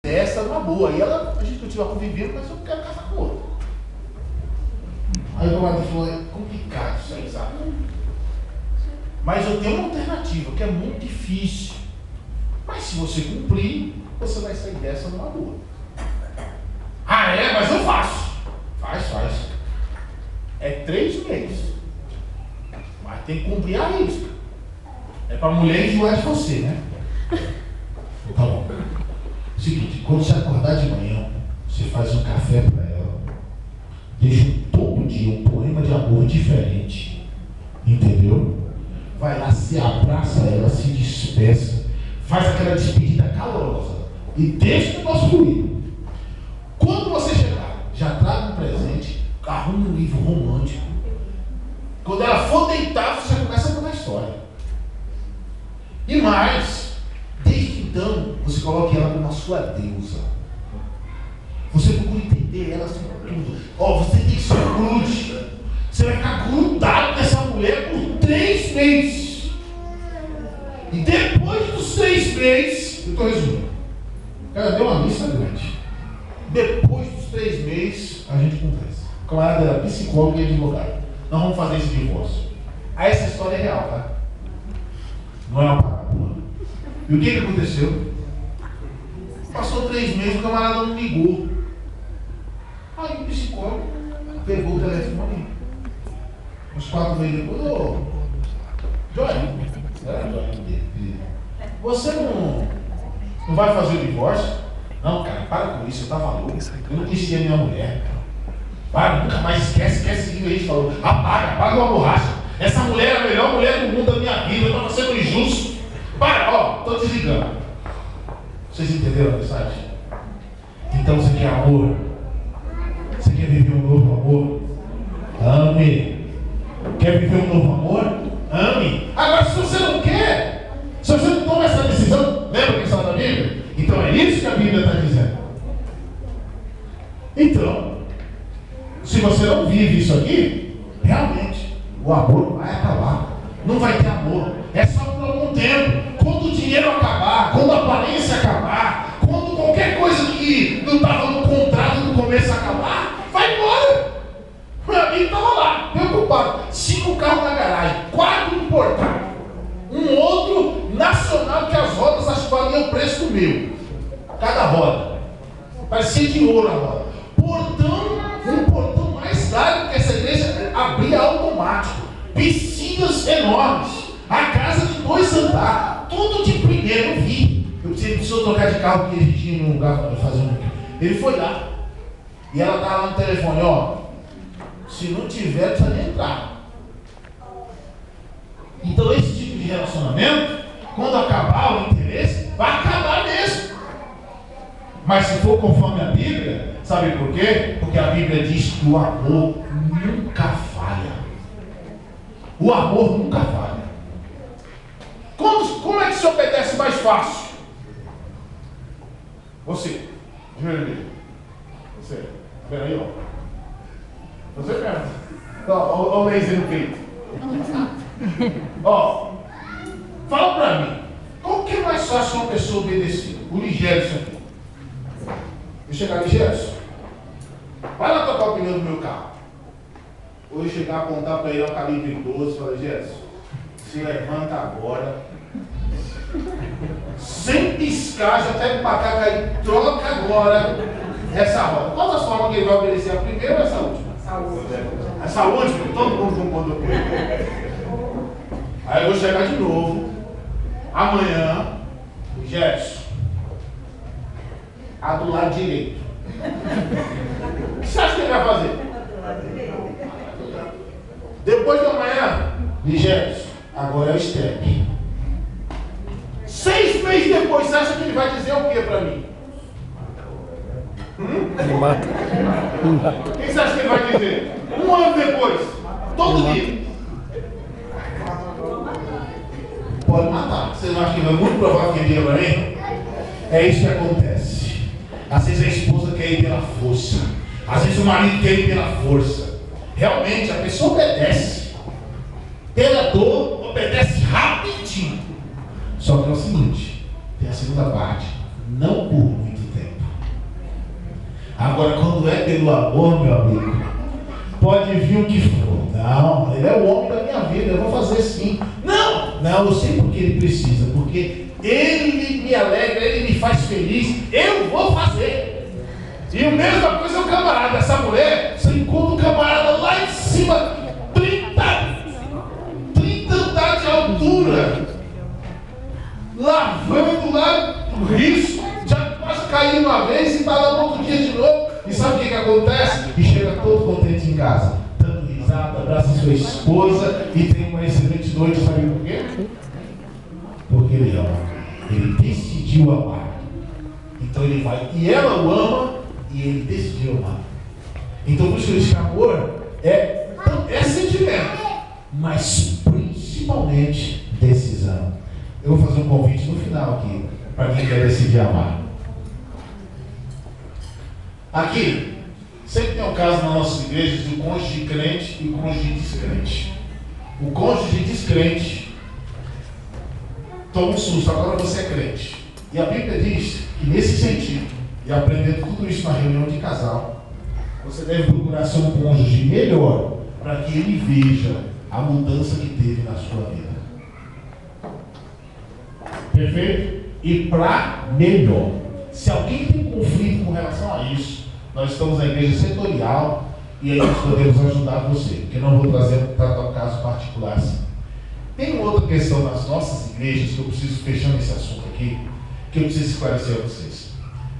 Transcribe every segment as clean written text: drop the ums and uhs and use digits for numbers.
dessa numa boa. E ela, a gente continua convivendo, mas eu não quero casar com outra. Aí o camarada falou, é complicado isso aí, sabe? Mas eu tenho uma alternativa, que é muito difícil. Mas se você cumprir, você vai sair dessa numa boa. Ah, é? Mas eu faço. Faz. É 3 meses. Mas tem que cumprir a risca. É pra mulher enjoar de você, né? Tá bom. Seguinte, quando você acordar de manhã, você faz um café pra ela. Deixa todo dia um poema de amor diferente. Entendeu? Vai lá, se abraça ela, se despeça. Faz aquela despedida calorosa. E deixa o negócio fluir. Quando você chegar, já traga um presente, arruma um livro romântico. Quando ela for deitar, você já começa a contar a história. E mais, desde então, você coloque ela como a sua deusa. Você procura entender ela assim tudo. Você tem que se grude. Você vai ficar grudado nessa mulher por 3 meses. E depois dos 3 meses, eu estou resumindo. Ela deu uma lista grande. Depois dos 3 meses, a gente conversa. O camarada era psicólogo e advogado. Nós vamos fazer esse divórcio. Aí essa história é real, tá? Não é uma parábola. E o que aconteceu? Passou 3 meses, o camarada não ligou. Aí o psicólogo pegou o telefone. Uns 4 meses depois, Johnny, você não vai fazer o divórcio? Não, cara, para com isso, você tá maluco. Eu não conhecia minha mulher. Para, nunca mais esquece isso que a gente falou. Apaga uma borracha. Essa mulher é a melhor mulher do mundo da minha vida, eu estava sendo injusto. Para, estou desligando. Vocês entenderam a mensagem? Então você quer amor? Você quer viver um novo amor? Ame. Quer viver um novo amor? Ame. Agora, se você não quer, se você não toma essa decisão, lembra que está na Bíblia? Então é isso que a Bíblia está dizendo. Então, se você não vive isso aqui, realmente, o amor vai acabar. Não vai ter amor. É só por algum tempo. Quando o dinheiro acabar, quando a aparência acabar, quando qualquer coisa que não estava no contrato no começo acabar, vai embora. Meu amigo estava lá, preocupado. 5 carros na garagem, 4 importados. Um outro nacional que as rodas acho que valiam o preço do meu. Cada roda. Parecia de ouro a roda. Um portão mais largo que essa igreja abria automático. Piscinas enormes. A casa de 2 andares. Tudo de primeiro, eu vi. Eu precisou trocar de carro porque a gente tinha um lugar para fazer um. Ele foi lá. E ela estava lá no telefone, se não tiver, precisa nem entrar. Então esse tipo de relacionamento, quando acabar o interesse, vai acabar mesmo. Mas se for conforme a Bíblia, sabe por quê? Porque a Bíblia diz que o amor nunca falha. O amor nunca falha. Como é que se obedece mais fácil? Você. Você. Tá vendo aí, Você mesmo. Olha o laser no peito. Fala pra mim. Qual que é mais fácil uma pessoa obedecer? O Ligércio aqui. Eu chegar, Ligércio, vai lá tocar o pneu do meu carro. Ou eu chegar a apontar para ele ao calibre 12 e falar, Ligércio, se levanta agora. Sem piscar, já pega o macaco aí, troca agora essa roda. Qual das formas que ele vai obedecer? A primeira ou essa última? Essa última, todo mundo concordou com ele. Aí eu vou chegar de novo. Amanhã, Gerson, a do lado direito. O que você acha que ele vai fazer? Depois de amanhã, Gerson, agora é o step. 6 meses depois, você acha que ele vai dizer o que para mim? Me mata. O que você acha que ele vai dizer? 1 ano depois, todo dia. Pode matar. Você não acha que é muito provável que ele diga para mim? É isso que acontece. Às vezes a esposa quer ir pela força. Às vezes o marido quer ir pela força. Realmente, a pessoa obedece. Pela dor, obedece rapidinho. Só que é o seguinte, tem a segunda parte. Não por muito tempo. Agora, quando é pelo amor, meu amigo, pode vir o que for. Não, ele é o homem da minha vida, eu vou fazer sim. Não, eu sei porque ele precisa, porque ele me alegra, ele me faz feliz, eu vou fazer. E a mesma coisa é o camarada, essa mulher, você encontra o camarada lá em cima, 30 andares de altura, lavando lá o risco, já quase caiu uma vez e está lá no outro dia de novo. E sabe o que acontece? E chega todo contente em casa, dando risada, abraça sua esposa e tem uma excelente noite. Sabe por quê? Porque ele ama. Ele decidiu amar. Então ele vai. E ela o ama e ele decidiu amar. Então por isso que eu disse que amor é sentimento, mas principalmente decisão. Eu vou fazer um convite no final aqui, para quem quer decidir amar. Aqui, sempre tem um caso nas nossas igrejas do cônjuge crente e o cônjuge descrente. O cônjuge descrente toma um susto, agora você é crente. E a Bíblia diz que nesse sentido, e aprendendo tudo isso na reunião de casal, você deve procurar ser um cônjuge melhor, para que ele veja a mudança que teve na sua vida. Perfeito? E para melhor. Se alguém tem conflito com relação a isso, nós estamos na igreja setorial e aí nós podemos ajudar você, porque não vou tratar um caso particular assim. Tem uma outra questão nas nossas igrejas que eu preciso fechar esse assunto aqui, que eu preciso esclarecer a vocês.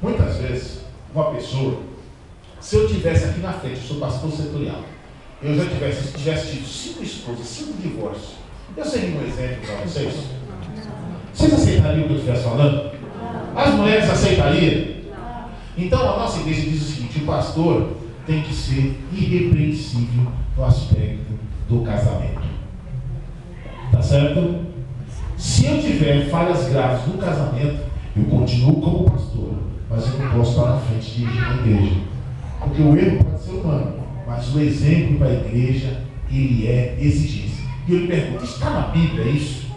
Muitas vezes, uma pessoa, se eu tivesse aqui na frente, eu sou pastor setorial, eu já tivesse tido 5 esposas, 5 divórcios, eu seria um exemplo para vocês? Vocês aceitariam o que eu estivesse falando? As mulheres aceitariam? Então a nossa igreja diz o seguinte: o pastor tem que ser irrepreensível no aspecto do casamento. Tá certo? Se eu tiver falhas graves no casamento, eu continuo como pastor, mas eu não posso estar na frente dirigindo a igreja. Porque o erro pode ser humano, mas o exemplo para a igreja, ele é exigência. E eu lhe pergunto: está na Bíblia isso?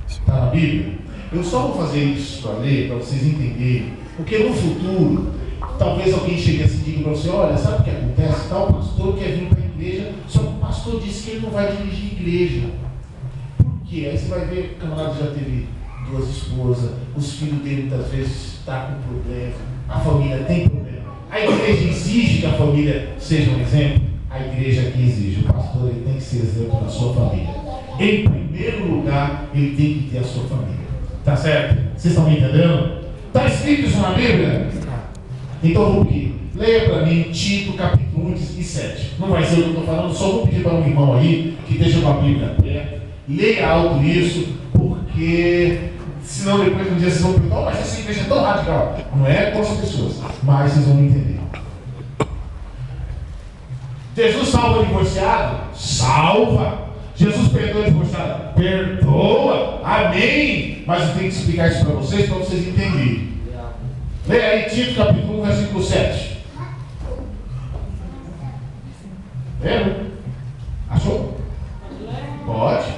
Está na Bíblia? Eu só vou fazer isso para ler, para vocês entenderem, porque no futuro, talvez alguém chegue assim e diga para você: olha, sabe o que acontece? Tal pastor quer vir para a igreja, só que o pastor disse que ele não vai dirigir a igreja. Por quê? Aí você vai ver, o camarada já teve 2 esposas, os filhos dele muitas vezes estão com problema, a família tem problema. A igreja exige que a família seja um exemplo? A igreja aqui exige, o pastor ele tem que ser exemplo na sua família. Em primeiro lugar, ele tem que ter a sua família. Tá certo? Vocês estão me entendendo? Está escrito isso na Bíblia? Então vamos aqui. Leia para mim Tito capítulo 1 e 7. Não vai ser o que eu estou falando, só vou pedir para um irmão aí que esteja com a Bíblia perto. Leia alto isso, porque senão depois um dia vocês vão perguntar: mas essa igreja é tão radical. Não é com as pessoas, mas vocês vão me entender. Jesus salva o divorciado? Salva! Jesus perdoa o divorciado? Perdoa! Amém! Mas eu tenho que explicar isso para vocês entenderem. Leia aí Tito capítulo 1, versículo 7. Lembra? Achou? Pode.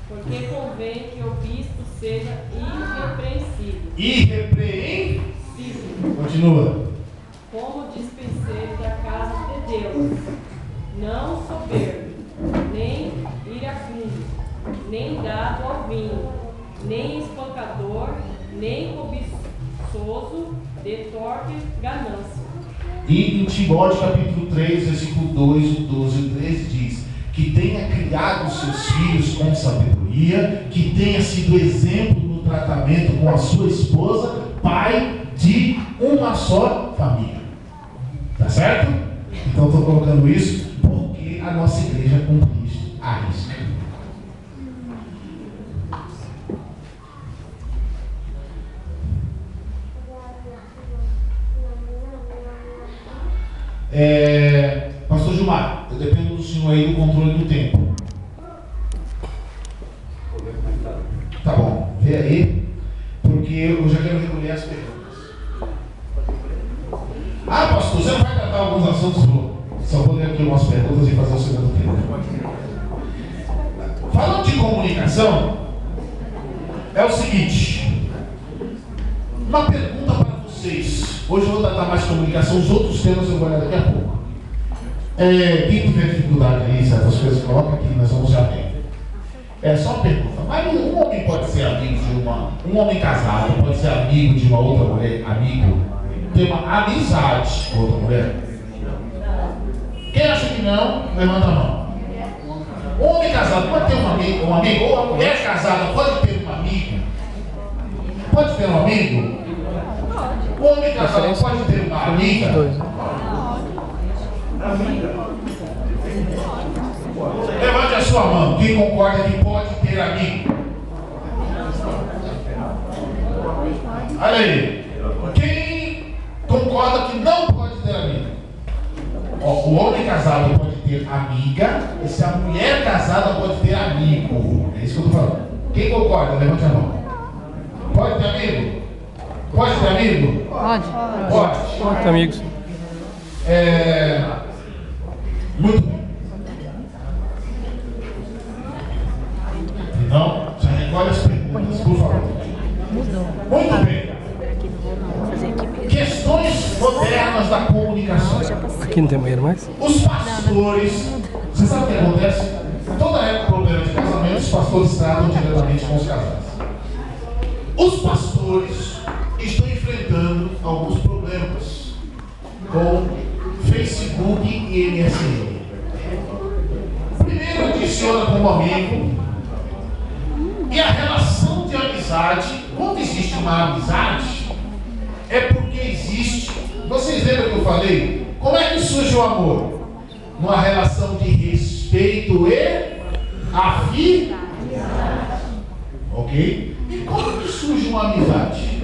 Porque convém que o bispo seja irrepreensível. Irrepreensível. Continua. Como dispenseiro da casa de Deus, não soberbo, nem iracundo, nem dado ao vinho, nem espancador, nem cobiçoso, de torpe ganância. E em Timóteo capítulo 3, versículo 2, 12 e 13 diz: que tenha criado seus filhos com sabedoria, que tenha sido exemplo no tratamento com a sua esposa, pai de uma só família. Tá certo? Então estou colocando isso porque a nossa igreja com Cristo arrisca. Pastor Gilmar, eu dependo do senhor aí do controle do tempo. Tá bom, vê aí, porque eu já quero recolher as perguntas. Ah, pastor, você não vai tratar alguns assuntos? Só vou ler aqui umas perguntas e fazer o segundo tempo. Falando de comunicação, é o seguinte: uma pergunta para vocês. Hoje eu vou tratar mais de comunicação, os outros temas eu vou olhar daqui a pouco. Quem tiver dificuldade aí, certas coisas, coloca aqui, nós vamos já ver. É só uma pergunta. Mas um homem pode ser amigo de um homem casado, pode ser amigo de uma outra mulher, amigo, ter uma amizade com outra mulher? Quem acha que não, levanta a mão. Um homem casado pode ter um amigo, ou a mulher casada pode ter um amigo? Pode ter um amigo? O homem casado pode ter uma amiga? Levante a sua mão. Quem concorda que pode ter amigo? Olha aí. Quem concorda que não pode ter amigo? O homem casado pode ter amiga, e se a mulher casada pode ter amigo. É isso que eu estou falando. Quem concorda? Levante a mão. Pode ter amigo? Pode ter amigo? Pode. Pode ter amigos. Muito bem. Então, já recolhe as perguntas, por favor. Muito bem. Questões modernas da comunicação. Aqui não tem banheiro mais? Os pastores, você sabe o que acontece? Toda época, problema de casamento, os pastores tratam diretamente com os casais. Os pastores estão enfrentando alguns problemas com Facebook e MSN. Primeiro adiciona como amigo, e a relação de amizade, quando existe uma amizade, é porque existe. Vocês lembram que eu falei? Como é que surge o amor? Numa relação de respeito e afinidade. Ok? E como que surge uma amizade?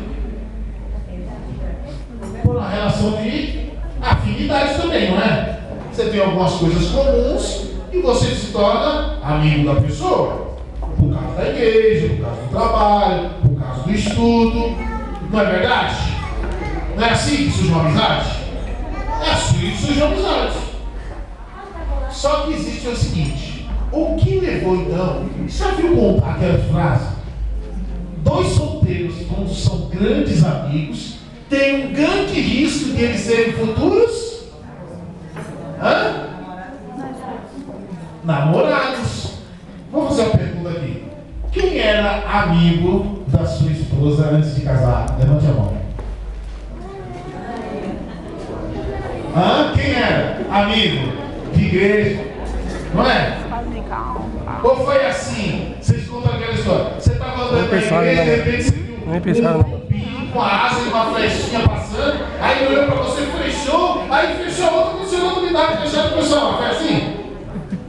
Por uma relação de afinidade também, não é? Você tem algumas coisas comuns e você se torna amigo da pessoa. Por causa da igreja, por causa do trabalho, por causa do estudo. Não é verdade? Não é assim que surge uma amizade? É assim que surge uma amizade. Só que existe o seguinte: o que levou então? Já viu contar aquela frase? Dois solteiros, quando são grandes amigos, tem um grande risco de eles serem futuros namorados. Vou fazer uma pergunta aqui. Quem era amigo da sua esposa antes de casar? Levante a mão. Quem era? Amigo de igreja? Não é? Ou foi assim? Vocês contam aquela história. Você estava andando na igreja e de repente você viu um pinho com a asa e uma flechinha passando, aí ele olhou para você e fechou, aí fechou a outra, não tinha outra unidade, fecharam o pessoal. Foi assim?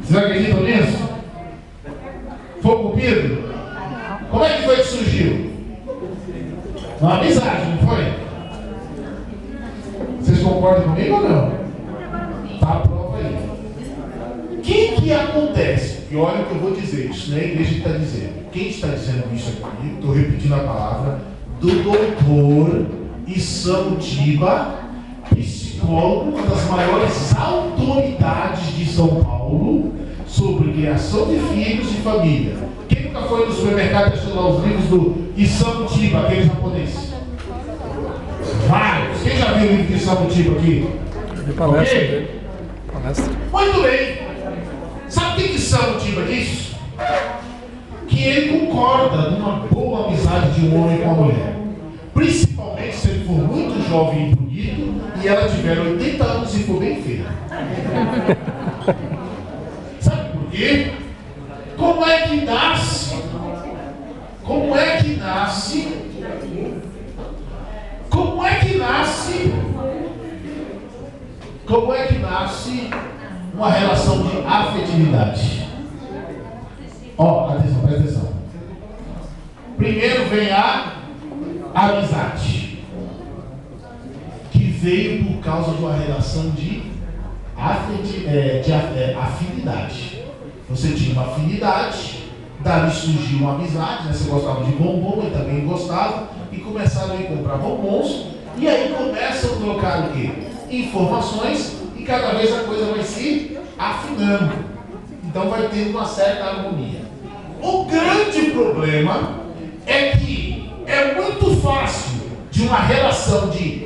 Vocês acreditam nisso? Foi cupido? Como é que foi que surgiu? Uma amizade, não foi? Vocês concordam comigo ou não? Tá a prova aí. O que acontece? E olha o que eu vou dizer, isso não é a igreja que está dizendo. Quem está dizendo isso aqui, estou repetindo a palavra, do doutor Isamu Tiba, psicólogo, uma das maiores autoridades de São Paulo, sobre criação de filhos e família. Quem nunca foi no supermercado e achou lá os livros do Isamu Tiba, aquele japonês? Vários. Quem já viu o livro de Isamu Tiba aqui? Palestra dele. Palestra. Muito bem. Sabe o que Isamu Tiba diz? Que ele concorda numa boa amizade de um homem com uma mulher. Principalmente se ele for muito jovem e bonito e ela tiver 80 anos e for bem feia. Sabe por quê? Como é que nasce? Como é que nasce? Como é que nasce? Como é que nasce uma relação de afetividade? Atenção, presta atenção. Primeiro vem a amizade, que veio por causa de uma relação de afinidade. Você tinha uma afinidade, dali surgiu uma amizade, né? Você gostava de bombom, ele também gostava, e começaram a ir comprar bombons, e aí começam a trocar o quê? Informações, e cada vez a coisa vai se afinando. Então vai tendo uma certa harmonia. O grande problema é que é muito fácil de uma relação de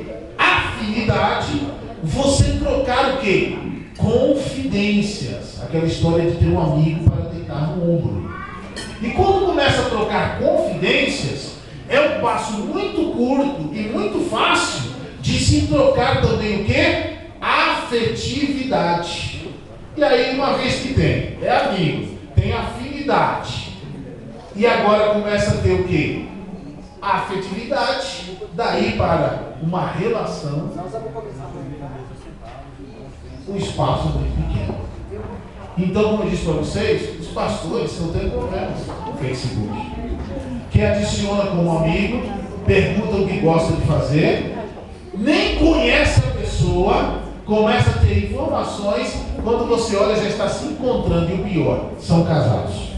amabilidade, você trocar o quê? Confidências. Aquela história de ter um amigo para deitar no ombro. E quando começa a trocar confidências, é um passo muito curto e muito fácil de se trocar também o quê? Afetividade. E aí, uma vez que tem, é amigo, tem afinidade, e agora começa a ter o quê? Afetividade, daí para uma relação, um espaço muito pequeno. Então, como eu disse para vocês, os pastores estão tendo problemas no Facebook. Que adiciona como amigo, pergunta o que gosta de fazer, nem conhece a pessoa, começa a ter informações, quando você olha já está se encontrando, e o pior, são casados.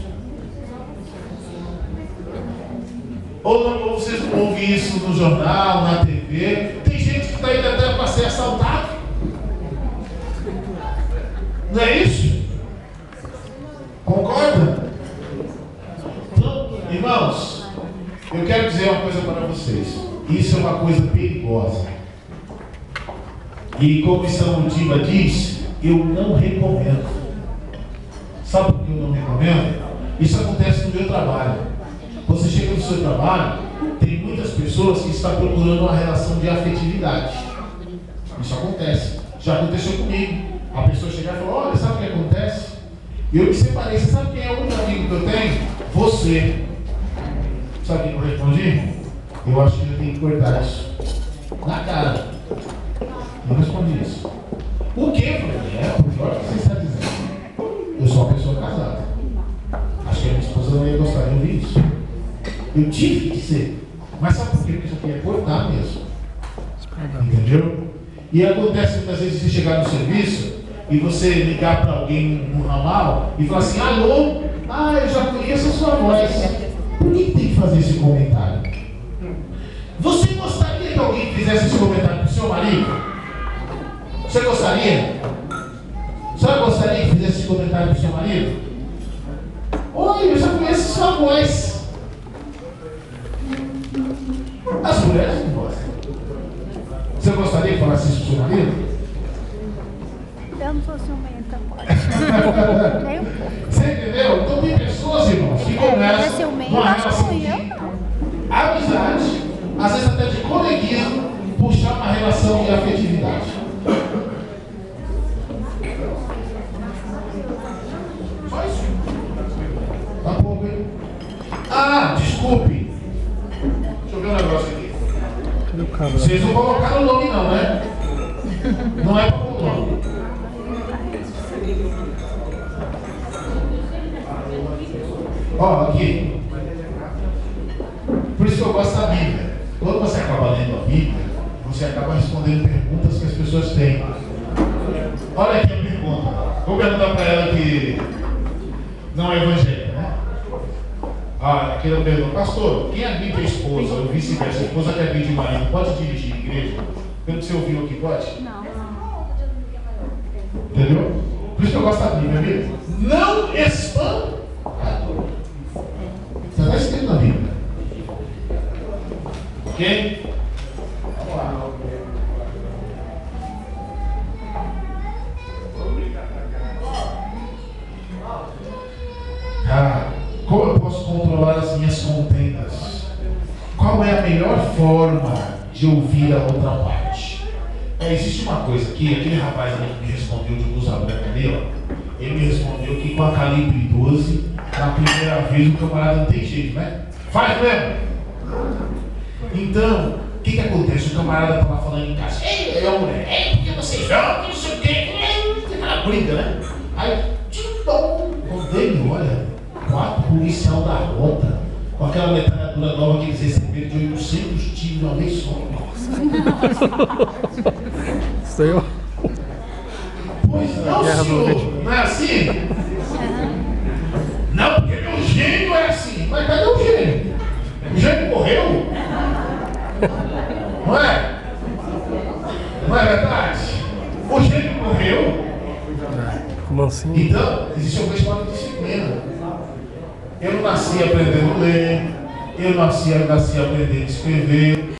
Ou vocês não ouvem isso no jornal, na TV, tem gente que está indo até para ser assaltado. Não é isso? Concorda? Então, irmãos, eu quero dizer uma coisa para vocês. Isso é uma coisa perigosa. E como Missão Motiva diz, eu não recomendo. Sabe por que eu não recomendo? Isso acontece no meu trabalho. Você chega no seu trabalho, tem muitas pessoas que estão procurando uma relação de afetividade. Isso acontece. Já aconteceu comigo. A pessoa chegar e falar, olha, sabe o que acontece? Eu me separei. Você sabe quem é o único amigo que eu tenho? Você. Sabe o que eu respondi? Eu acho que eu tenho que cortar isso. Na cara. Eu respondi isso. Por quê? Por que você está dizendo? Eu sou uma pessoa casada. Acho que a minha esposa não ia gostar de ouvir isso. Eu tive que ser. Mas sabe por quê? Porque isso aqui é cortar mesmo. Entendeu? E acontece muitas vezes você chegar no serviço e você ligar para alguém no ramal e falar assim, alô, eu já conheço a sua voz. Por que tem que fazer esse comentário? Você gostaria que alguém fizesse esse comentário para o seu marido? Você gostaria? Você gostaria que fizesse esse comentário para o seu marido? Oi, eu já conheço a sua voz. As mulheres não gostam. Você gostaria que falasse isso para o seu marido? Eu não sou ciumenta, pode. Nem um pouco. Você entendeu? Então tem pessoas, irmãos, que começam uma relação de amizade, às vezes até de coleguismo, puxar uma relação de afetividade. Só isso. Tá pouco, hein? Desculpe. Deixa eu ver um negócio aqui. Vocês não colocaram o nome não, né? Não é para o nome. Aqui. Por isso que eu gosto da Bíblia. Quando você acaba lendo a Bíblia, você acaba respondendo perguntas que as pessoas têm. Olha aqui a pergunta. Vou perguntar para ela que não é evangélica, né? Aqui ela pergunta, pastor, quem habita a esposa, ou vice-versa, a esposa que habita o marido, pode dirigir a igreja? Pelo que você ouviu aqui, pode? Não. Entendeu? Por isso que eu gosto da Bíblia, viu? Não espancador. Está escrito na Bíblia. Ok? Vamos lá. Como eu posso controlar as minhas contendas? Qual é a melhor forma de ouvir a outra parte? Existe uma coisa aqui, aquele rapaz ali que me respondeu de blusa branca ali, ó. Ele me respondeu que com a calibre 12, na primeira vez o camarada não tem jeito, né? Faz mesmo! Então, o que acontece? O camarada tá lá falando em casa, ei, a mulher, porque você joga, não sei o quê, tem aquela briga, né? Aí, quando ele olha, 4 policial da rota, com aquela metralhadora nova que eles receberam de 800 tiros de uma vez só. Isso aí, ó. Pois não, senhor, não é assim? Não, porque meu gênio é assim. Mas cadê o gênio? O gênio morreu? Não é? Não é verdade? O gênio morreu? Como assim? Então, existe uma coisa chamada disciplina. Eu não nasci aprendendo a ler, eu nasci aprendendo a escrever.